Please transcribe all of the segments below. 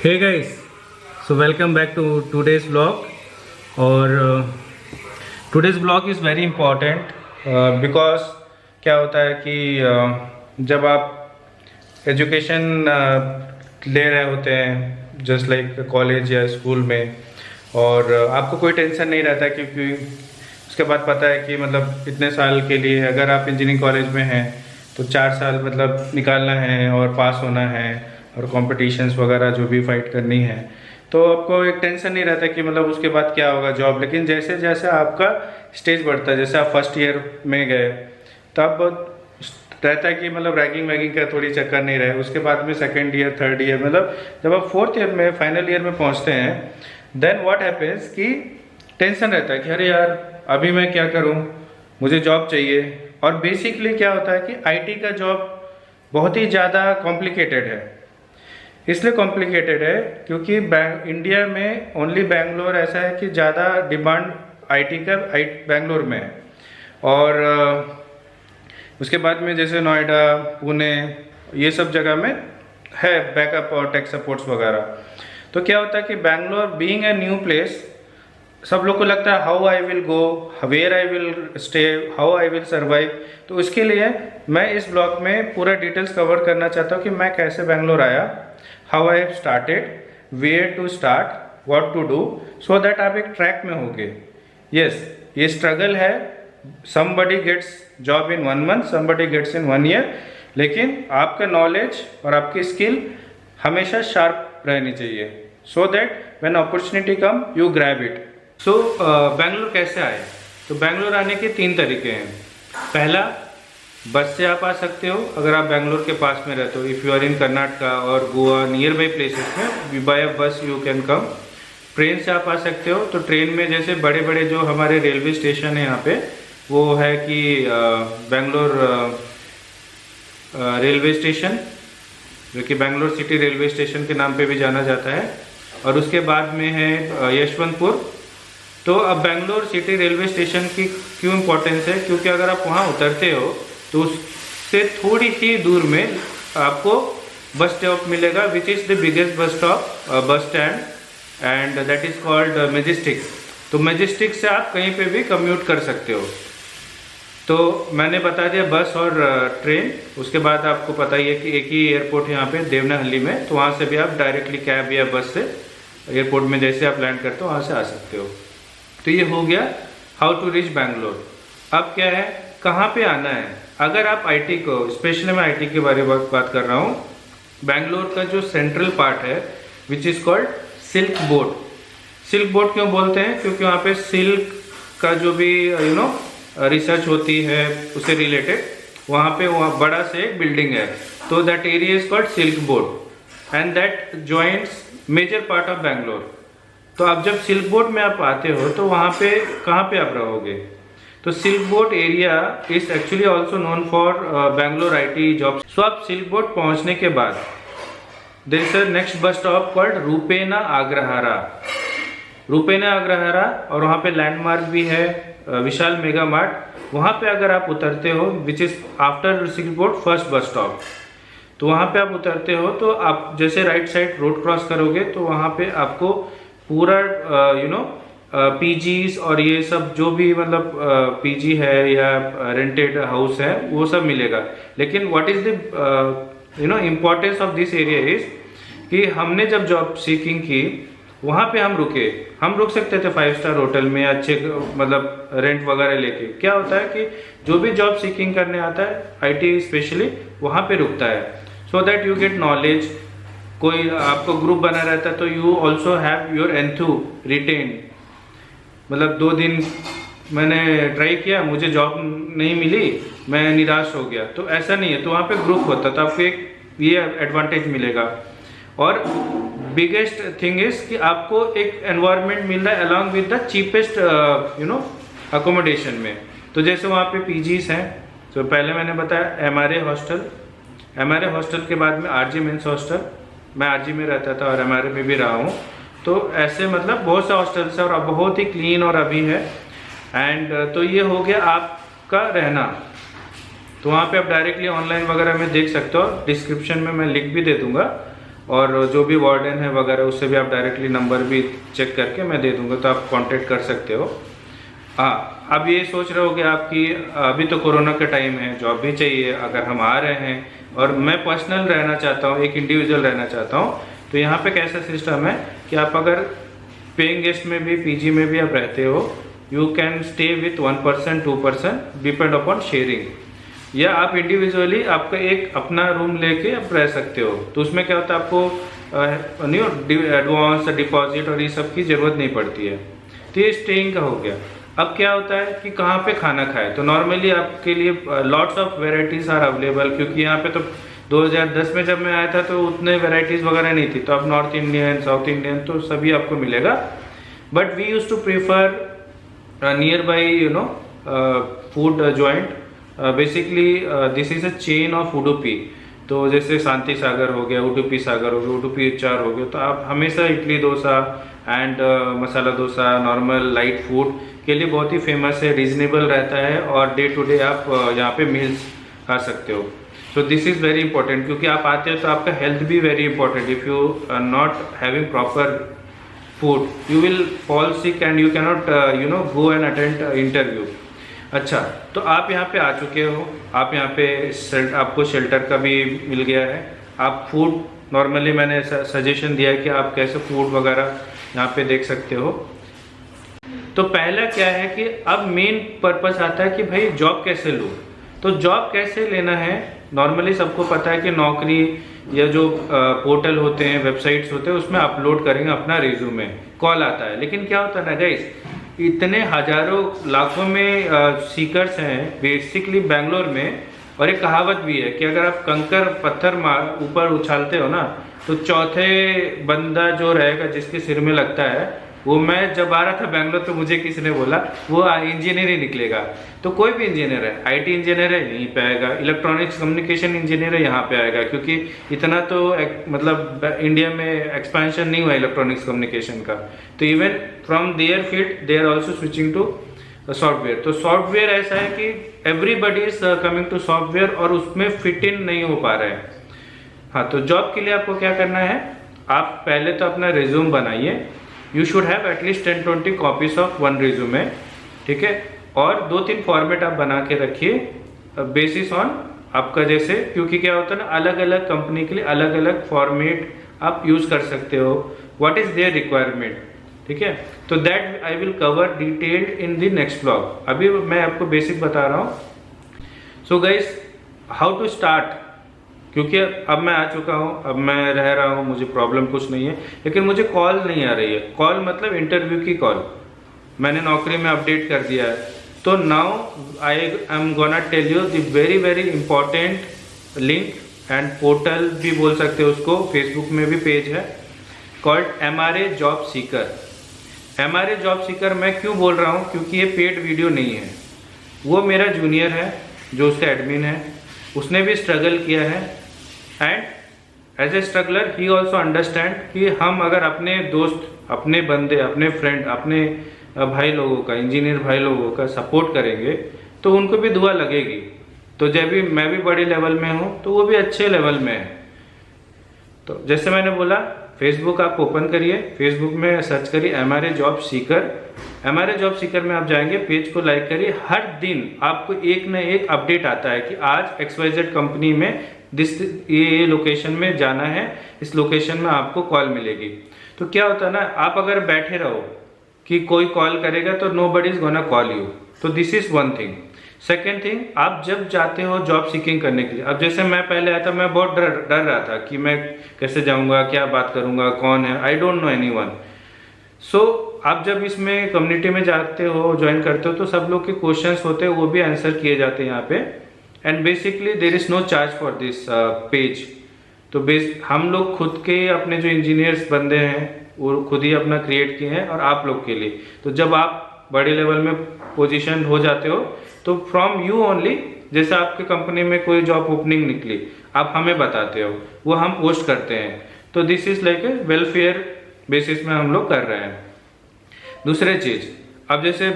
Hey guys, so welcome back to today's vlog. और today's vlog is very important because क्या होता है कि जब आप एजुकेशन ले रहे होते हैं जस्ट लाइक कॉलेज या स्कूल में, और आपको कोई टेंशन नहीं रहता क्योंकि उसके बाद पता है कि मतलब इतने साल के लिए अगर आप इंजीनियरिंग कॉलेज में हैं तो 4 साल मतलब निकालना है और पास होना है और कॉम्पिटिशन्स वगैरह जो भी फाइट करनी है, तो आपको एक टेंशन नहीं रहता कि मतलब उसके बाद क्या होगा जॉब। लेकिन जैसे जैसे आपका स्टेज बढ़ता है, जैसे आप फर्स्ट ईयर में गए तब रहता है कि मतलब रैगिंग वैगिंग का थोड़ी चक्कर नहीं रहे। उसके बाद में सेकेंड ईयर थर्ड ईयर मतलब जब आप फोर्थ ईयर में फाइनल ईयर में पहुंचते हैं, देन व्हाट हैपेंस कि टेंशन रहता है कि अरे यार अभी मैं क्या करूं, मुझे जॉब चाहिए। और बेसिकली क्या होता है कि आईटी का जॉब बहुत ही ज़्यादा कॉम्प्लिकेटेड है। इसलिए कॉम्प्लिकेटेड है क्योंकि इंडिया में ओनली बैंगलोर ऐसा है कि ज़्यादा डिमांड आईटी का बैंगलोर में है। और उसके बाद में जैसे नोएडा, पुणे, ये सब जगह में है बैकअप और टेक सपोर्ट्स वगैरह। तो क्या होता है कि Bangalore being a new place, सब लोग को लगता है how I will go, where I will stay, how I will survive. तो उसके लिए मैं इस ब्लॉग में पूरा डिटेल्स कवर करना चाहता हूँ कि मैं कैसे बैंगलोर आया, how I have started, where to start, what to do, so that आप एक ट्रैक में होगे। यस, ये स्ट्रगल है। Somebody gets job in 1 month, somebody gets in 1 year, लेकिन आपका नॉलेज और आपकी स्किल हमेशा शार्प रहनी चाहिए so that when opportunity come you grab it. So Bangalore कैसे आए? तो बैंगलोर आने के 3 तरीके हैं। पहला, बस से आप आ सकते हो अगर आप बैंगलोर के पास में रहते हो। If you are in Karnataka और गोवा नियर बाई प्लेसेस में by bus you can come. Train से आप आ सकते हो, तो ट्रेन में जैसे बड़े बड़े जो हमारे रेलवे स्टेशन है यहाँ पे, वो है कि बैंगलोर रेलवे स्टेशन, जो कि बैंगलोर सिटी रेलवे स्टेशन के नाम पे भी जाना जाता है, और उसके बाद में है यशवंतपुर। तो अब बैंगलोर सिटी रेलवे स्टेशन की क्यों इम्पोर्टेंस है? क्योंकि अगर आप वहाँ उतरते हो तो उससे थोड़ी ही दूर में आपको बस स्टॉप मिलेगा, which is the biggest bus stop, bus stand, and that is called majestic. तो मैजेस्टिक से आप कहीं पे भी कम्यूट कर सकते हो। तो मैंने बता दिया बस और ट्रेन। उसके बाद आपको पता ही है कि एक ही एयरपोर्ट है यहाँ पे देवनाहल्ली में, तो वहाँ से भी आप डायरेक्टली कैब या बस से एयरपोर्ट में जैसे आप लैंड करते हो वहाँ से आ सकते हो। तो ये हो गया हाउ टू रीच बैंगलोर। अब क्या है, कहाँ पे आना है? अगर आप आईटी को, स्पेशली मैं आईटी के बारे में बात कर रहा हूँ, बैंगलोर का जो सेंट्रल पार्ट है which is called silk board. Silk board क्यों बोलते हैं? क्योंकि वहाँ पे सिल्क का जो भी रिसर्च होती है उससे रिलेटेड, वहाँ पे बड़ा से एक बिल्डिंग है, तो that area is called silk board and that joints major part of Bangalore. तो अब जब सिल्क बोर्ड में आप आते हो तो वहाँ पे कहाँ पे आप रहोगे? तो silk board area is actually also known for Bangalore IT jobs. So आप सिल्क बोर्ड पहुँचने के बाद there is a next bus stop called Rupena Agrahara. Rupena Agrahara, और वहाँ पे लैंडमार्क भी है विशाल मेगा मार्ट। वहाँ पे अगर आप उतरते हो which is after silk board first bus stop, तो वहाँ पे आप उतरते हो तो आप जैसे राइट साइड रोड क्रॉस करोगे तो वहाँ पे आपको पूरा पीजीज और ये सब जो भी मतलब पीजी है या रेंटेड हाउस है वो सब मिलेगा। लेकिन what is the importance of this area is कि हमने जब जॉब सीकिंग की वहाँ पे हम रुक सकते थे 5 स्टार होटल में, अच्छे मतलब रेंट वगैरह लेके। क्या होता है कि जो भी जॉब सीकिंग करने आता है आईटी स्पेशली वहाँ पे रुकता है, so that you get knowledge. कोई आपको ग्रुप बना रहता है तो you also have your enthu retain. मतलब 2 दिन मैंने ट्राई किया, मुझे जॉब नहीं मिली, मैं निराश हो गया, तो ऐसा नहीं है। तो वहाँ पे ग्रुप होता है तो आपको एक ये एडवांटेज मिलेगा। और बिगेस्ट थिंग इज कि आपको एक एनवायरनमेंट मिल रहा है along with the cheapest accommodation में। तो जैसे वहाँ पे पीजीज हैं, तो पहले मैंने बताया एमआरए हॉस्टल के बाद में आरजी मेंस हॉस्टल, मैं आरजी में रहता था और एमआरए में भी रहा हूँ। तो ऐसे मतलब बहुत से हॉस्टल्स है और अब बहुत ही क्लीन और अभी है। एंड तो ये हो गया आपका रहना। तो वहाँ पे आप डायरेक्टली ऑनलाइन वगैरह में देख सकते हो, डिस्क्रिप्शन में मैं लिंक भी दे दूँगा। और जो भी वार्डन है वगैरह उससे भी आप डायरेक्टली नंबर भी चेक करके मैं दे दूंगा, तो आप कांटेक्ट कर सकते हो। हाँ, अब ये सोच रहे हो कि आपकी अभी तो कोरोना का टाइम है, जॉब भी चाहिए, अगर हम आ रहे हैं और मैं पर्सनल रहना चाहता हूँ, एक इंडिविजुअल रहना चाहता हूँ, तो यहाँ पे कैसा सिस्टम है कि आप अगर पेइंग गेस्ट में भी, पीजी में भी आप रहते हो, you can stay with 1% 2% depend upon sharing, या आप इंडिविजुअली आपका एक अपना रूम लेके आप रह सकते हो। तो उसमें क्या होता है, आपको नहीं एडवांस डिपॉजिट और ये सब की ज़रूरत नहीं पड़ती है। तो ये स्टेइंग का हो गया। अब क्या होता है कि कहाँ पे खाना खाए, तो नॉर्मली आपके लिए lots of varieties are available, क्योंकि यहाँ पे तो 2010 में जब मैं आया था तो उतने वेराइटीज़ वगैरह नहीं थी, तो अब नॉर्थ इंडियन, साउथ इंडियन तो सभी आपको मिलेगा। But we use to prefer near by food joint. Basically this is a chain of Udupi. तो जैसे शांति सागर हो गया, उडुपी सागर हो गया, उडुपी चार हो गया, तो आप हमेशा idli dosa and masala dosa, normal light food के लिए बहुत ही फेमस है, रीजनेबल रहता है और डे टू डे आप यहाँ पे मील्स खा सकते हो। So this is very important, क्योंकि आप आते हो तो आपका हेल्थ भी very important. If you are not having proper food, you will fall sick and you cannot go and attend interview। अच्छा, तो आप यहाँ पे आ चुके हो, आप यहाँ पे आपको शेल्टर का भी मिल गया है। आप फूड नॉर्मली मैंने सजेशन दिया है कि आप कैसे फूड वगैरह यहाँ पे देख सकते हो। तो पहला क्या है कि अब मेन पर्पस आता है कि भाई जॉब कैसे लूँ। तो जॉब कैसे लेना है, नॉर्मली सबको पता है कि नौकरी या जो पोर्टल होते हैं, वेबसाइट्स होते हैं, उसमें अपलोड करेंगे अपना रिज्यूमे, कॉल आता है। लेकिन क्या होता है ना गाइस, इतने हजारों लाखों में सीकर्स हैं बेसिकली बेंगलोर में, और एक कहावत भी है कि अगर आप कंकर पत्थर मार ऊपर उछालते हो ना, तो चौथे बंदा जो रहेगा जिसके सिर में लगता है, वो मैं जब आ रहा था बैंगलोर तो मुझे किसी ने बोला वो इंजीनियर ही निकलेगा। तो कोई भी इंजीनियर है, आईटी इंजीनियर है यहीं पे आएगा, इलेक्ट्रॉनिक्स कम्युनिकेशन इंजीनियर है यहाँ पे आएगा, क्योंकि इतना तो मतलब इंडिया में एक्सपेंशन नहीं हुआ इलेक्ट्रॉनिक्स कम्युनिकेशन का। तो even from their field they are also switching to software. तो सॉफ्टवेयर ऐसा है कि everybody is coming to software और उसमें फिट इन नहीं हो पा रहे हैं। हाँ, तो जॉब के लिए आपको क्या करना है, आप पहले तो अपना रिज्यूम बनाइए। You should have at least 10-20 copies of one resume, ठीक है। और 2-3 फॉर्मेट आप बना के रखिए बेसिस ऑन आपका, जैसे क्योंकि क्या होता है ना, अलग अलग कंपनी के लिए अलग अलग फॉर्मेट आप यूज कर सकते हो, व्हाट इज देयर रिक्वायरमेंट, ठीक है। तो that I will cover detailed in the next blog. अभी मैं आपको बेसिक बता रहा हूँ। So guys, how to start, क्योंकि अब मैं आ चुका हूँ, अब मैं रह रहा हूँ, मुझे प्रॉब्लम कुछ नहीं है, लेकिन मुझे कॉल नहीं आ रही है। कॉल मतलब इंटरव्यू की कॉल मैंने नौकरी में अपडेट कर दिया है। तो now I am gonna tell you the very very important link and portal भी बोल सकते हो उसको, फेसबुक में भी पेज है called MRA job seeker. MRA job seeker मैं क्यों बोल रहा हूँ, क्योंकि ये पेड वीडियो नहीं है। वो मेरा जूनियर है जो उसका एडमिन है, उसने भी स्ट्रगल किया है, and as a struggler he also understand कि हम अगर अपने दोस्त, अपने बंदे, अपने फ्रेंड, अपने भाई लोगों का, इंजीनियर भाई लोगों का सपोर्ट करेंगे तो उनको भी दुआ लगेगी। तो जब भी मैं भी बड़े लेवल में हूँ तो वो भी अच्छे लेवल में है। तो जैसे मैंने बोला, फेसबुक आप ओपन करिए, फेसबुक में सर्च करिए MRA job seeker. MRA job seeker में आप जाएंगे, पेज को लाइक करिए। हर दिन आपको एक न एक अपडेट आता है कि आज XYZ कंपनी में ये लोकेशन में जाना है, इस लोकेशन में आपको कॉल मिलेगी। तो क्या होता है ना, आप अगर बैठे रहो कि कोई कॉल करेगा तो nobody is gonna call you. तो this is one thing. Second thing, आप जब जाते हो जॉब सीकिंग करने के लिए, अब जैसे मैं पहले आया था, मैं बहुत डर रहा था कि मैं कैसे जाऊंगा, क्या बात करूंगा, कौन है, आई डोंट नो एनीवन। सो आप जब इसमें कम्युनिटी में जाते हो, ज्वाइन करते हो, तो सब लोग के क्वेश्चंस होते हैं, वो भी आंसर किए जाते हैं यहाँ पे। And basically there is no charge for this page. तो हम लोग खुद के अपने जो इंजीनियर्स बंदे हैं वो खुद ही अपना क्रिएट किए हैं और आप लोग के लिए। तो जब आप बड़े लेवल में पोजीशन हो जाते हो तो फ्रॉम यू ओनली, जैसे आपके कंपनी में कोई जॉब ओपनिंग निकली, आप हमें बताते हो, वो हम पोस्ट करते हैं। तो this is like a welfare basis में हम लोग कर रहे हैं। दूसरे चीज, अब जैसे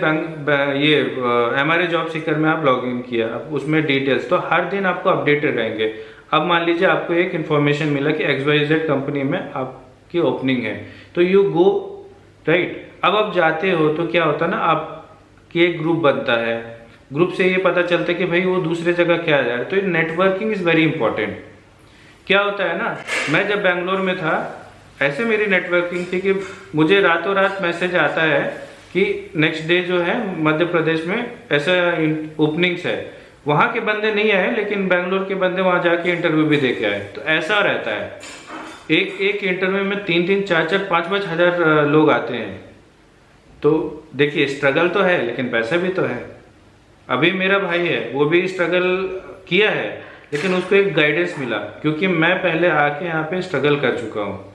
MRA जॉब सीकर में आप लॉग इन किया, अब उसमें डिटेल्स तो हर दिन आपको अपडेटेड रहेंगे। अब मान लीजिए आपको एक इन्फॉर्मेशन मिला कि XYZ कंपनी में आपकी ओपनिंग है, तो यू गो राइट। अब आप जाते हो तो क्या होता है ना, आपकी एक ग्रुप बनता है, ग्रुप से ये पता चलता है कि भाई वो दूसरे जगह क्या जा रहा है। तो नेटवर्किंग इज़ वेरी इंपॉर्टेंट। क्या होता है ना, मैं जब बैंगलोर में था ऐसे मेरी नेटवर्किंग थी कि मुझे रातों रात मैसेज आता है कि नेक्स्ट डे जो है मध्य प्रदेश में ऐसा ओपनिंग्स है, वहाँ के बंदे नहीं आए लेकिन बैंगलोर के बंदे वहाँ जाके इंटरव्यू भी दे के आए। तो ऐसा रहता है, एक एक इंटरव्यू में 3-3, 4-4, 5-5 हज़ार लोग आते हैं। तो देखिए स्ट्रगल तो है लेकिन पैसा भी तो है। अभी मेरा भाई है वो भी स्ट्रगल किया है, लेकिन उसको एक गाइडेंस मिला क्योंकि मैं पहले आके यहाँ पे स्ट्रगल कर चुका हूँ।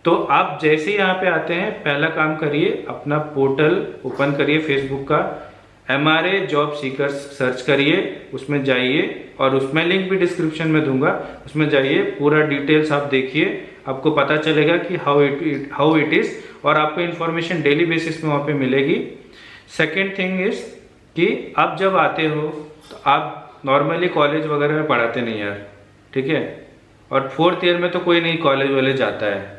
तो आप जैसे ही यहाँ पे आते हैं पहला काम करिए, अपना पोर्टल ओपन करिए फेसबुक का, MRA जॉब सीकर्स सर्च करिए, उसमें जाइए और उसमें लिंक भी डिस्क्रिप्शन में दूंगा, उसमें जाइए, पूरा डिटेल्स आप देखिए, आपको पता चलेगा कि हाउ इट इज़, और आपको इन्फॉर्मेशन डेली बेसिस में वहाँ पे मिलेगी। सेकेंड थिंग इज कि आप जब आते हो तो आप नॉर्मली कॉलेज वगैरह में पढ़ाते नहीं यार, ठीक है। और 4th ईयर में तो कोई नहीं कॉलेज वॉलेज जाता है।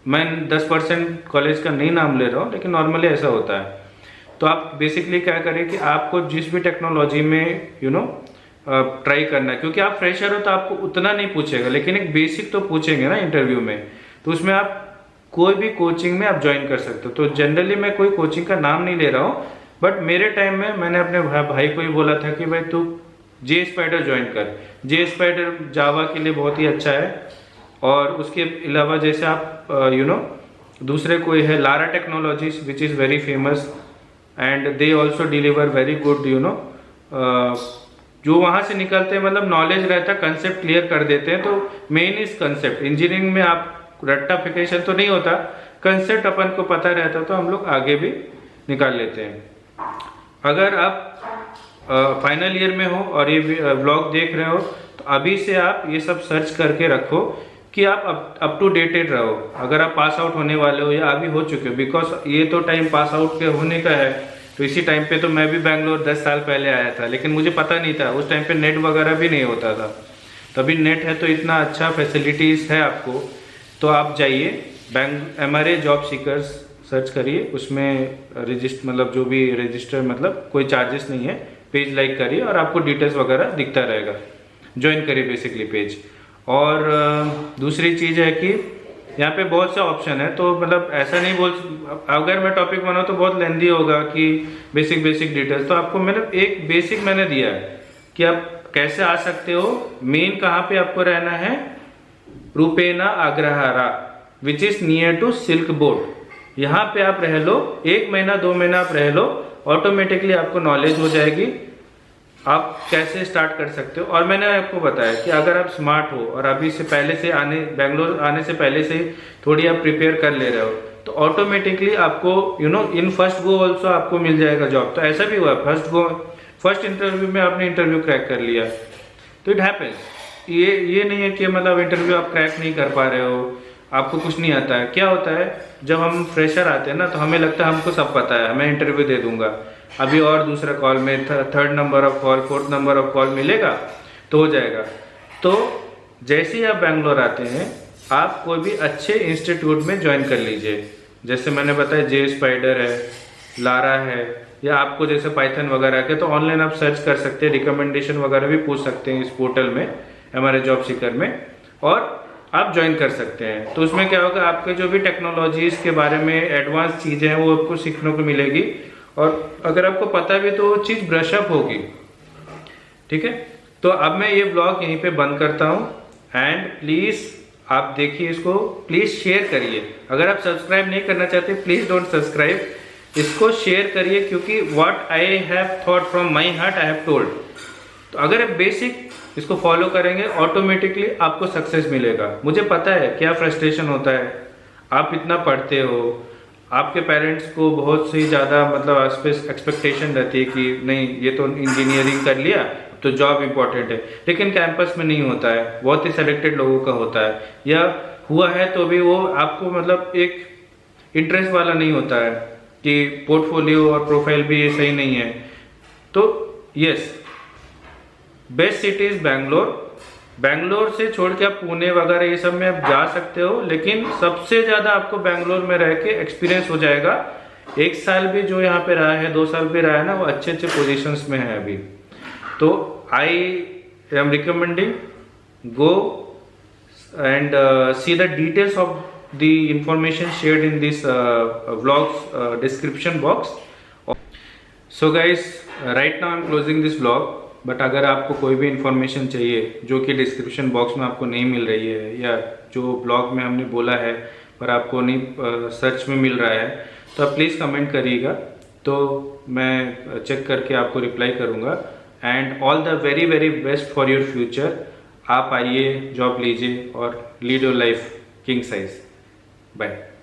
मैं 10% कॉलेज का नहीं नाम ले रहा हूँ लेकिन नॉर्मली ऐसा होता है। तो आप बेसिकली क्या करें कि आपको जिस भी टेक्नोलॉजी में ट्राई करना है, क्योंकि आप फ्रेशर हो तो आपको उतना नहीं पूछेगा लेकिन एक बेसिक तो पूछेंगे ना इंटरव्यू में। तो उसमें आप कोई भी कोचिंग में आप ज्वाइन कर सकते हो। तो जनरली मैं कोई कोचिंग का नाम नहीं ले रहा हूँ, बट मेरे टाइम में मैंने अपने भाई को ही बोला था कि भाई तू JSpider ज्वाइन कर। JSpider जावा के लिए बहुत ही अच्छा है। और उसके अलावा जैसे आप दूसरे कोई है Lara technologies which is very famous and they also deliver very good जो वहाँ से निकलते हैं, मतलब नॉलेज रहता है, कंसेप्ट क्लियर कर देते हैं। तो मेन इज कंसेप्ट। इंजीनियरिंग में आप रट्टाफिकेशन तो नहीं होता, कंसेप्ट अपन को पता रहता तो हम लोग आगे भी निकाल लेते हैं। अगर आप फाइनल ईयर में हो और ये व्लॉग देख रहे हो तो अभी से आप ये सब सर्च करके रखो कि आप अप टू डेटेड रहो। अगर आप पास आउट होने वाले हो या अभी हो चुके हो, बिकॉज ये तो टाइम पास आउट के होने का है। तो इसी टाइम पे तो मैं भी बैंगलोर 10 साल पहले आया था, लेकिन मुझे पता नहीं था, उस टाइम पे नेट वगैरह भी नहीं होता था। तभी नेट है तो इतना अच्छा फैसिलिटीज़ है आपको। तो आप जाइए MRA जॉब सीकर्स सर्च करिए, उसमें रजिस्टर मतलब जो भी रजिस्टर मतलब कोई चार्जेस नहीं है, पेज लाइक करिए और आपको डिटेल्स वगैरह दिखता रहेगा। ज्वाइन करिए बेसिकली पेज। और दूसरी चीज़ है कि यहाँ पे बहुत से ऑप्शन है, तो मतलब ऐसा नहीं अगर मैं टॉपिक बनाऊँ तो बहुत लेंदी होगा कि बेसिक डिटेल्स। तो आपको मतलब एक बेसिक मैंने दिया है कि आप कैसे आ सकते हो। मेन कहाँ पे आपको रहना है, Rupena Agrahara which is near to silk board. यहाँ पे आप रह लो, 1 महीना 2 महीना आप रह लो, ऑटोमेटिकली आपको नॉलेज हो जाएगी आप कैसे स्टार्ट कर सकते हो। और मैंने आपको बताया कि अगर आप स्मार्ट हो और अभी से पहले से बैंगलोर आने से पहले से थोड़ी आप प्रिपेयर कर ले रहे हो तो ऑटोमेटिकली आपको इन फर्स्ट गो ऑल्सो आपको मिल जाएगा जॉब। तो ऐसा भी हुआ, फर्स्ट इंटरव्यू में आपने इंटरव्यू क्रैक कर लिया। तो इट हैपेंस। ये नहीं है कि मतलब इंटरव्यू आप क्रैक नहीं कर पा रहे हो, आपको कुछ नहीं आता है। क्या होता है जब हम फ्रेशर आते हैं ना तो हमें लगता है हमको सब पता है, मैं इंटरव्यू दे दूंगा, अभी और दूसरा कॉल में 3rd number of call 4th number of call मिलेगा तो हो जाएगा। तो जैसे ही आप बैंगलोर आते हैं आप कोई भी अच्छे इंस्टीट्यूट में ज्वाइन कर लीजिए। जैसे मैंने बताया JSpider है, लारा है, या आपको जैसे पाइथन वगैरह के तो ऑनलाइन आप सर्च कर सकते हैं, रिकमेंडेशन वगैरह भी पूछ सकते हैं इस पोर्टल में हमारे जॉब सीकर में, और आप ज्वाइन कर सकते हैं। तो उसमें क्या होगा, आपके जो भी टेक्नोलॉजीज के बारे में एडवांस चीज़ें हैं वो आपको सीखने को मिलेगी, और अगर आपको पता भी तो वो चीज़ ब्रशअप होगी। ठीक है, तो अब मैं ये ब्लॉग यहीं पे बंद करता हूँ। एंड प्लीज़ आप देखिए इसको, प्लीज़ शेयर करिए। अगर आप सब्सक्राइब नहीं करना चाहते प्लीज़ डोंट सब्सक्राइब, इसको शेयर करिए, क्योंकि what I have thought from my heart I have told. तो अगर आप बेसिक इसको फॉलो करेंगे ऑटोमेटिकली आपको सक्सेस मिलेगा। मुझे पता है क्या फ्रस्ट्रेशन होता है, आप इतना पढ़ते हो, आपके पेरेंट्स को बहुत सी ज़्यादा मतलब एक्सपेक्टेशन रहती है कि नहीं ये तो इंजीनियरिंग कर लिया तो जॉब इम्पॉर्टेंट है, लेकिन कैंपस में नहीं होता है, बहुत ही सेलेक्टेड लोगों का होता है, या हुआ है तो भी वो आपको मतलब एक इंटरेस्ट वाला नहीं होता है कि पोर्टफोलियो और प्रोफाइल भी सही नहीं है। तो yes, best city is Bangalore, Bangalore से छोड़ के आप पुणे वगैरह ये सब में आप जा सकते हो, लेकिन सबसे ज़्यादा आपको बेंगलोर में रह के एक्सपीरियंस हो जाएगा। 1 साल भी जो यहाँ पे रहा है, 2 साल भी रहा है ना, वो अच्छे अच्छे पोजीशंस में है अभी। तो I am recommending go and see the details of the information shared in this vlog's description box. So guys, right now I'm closing this vlog, but अगर आपको कोई भी इंफॉर्मेशन चाहिए जो कि डिस्क्रिप्शन बॉक्स में आपको नहीं मिल रही है, या जो ब्लॉग में हमने बोला है पर आपको नहीं सर्च में मिल रहा है, तो आप प्लीज़ कमेंट करिएगा, तो मैं चेक करके आपको रिप्लाई करूँगा। And all the very very best for your future. आप आइए, जॉब लीजिए और lead your life king size. Bye.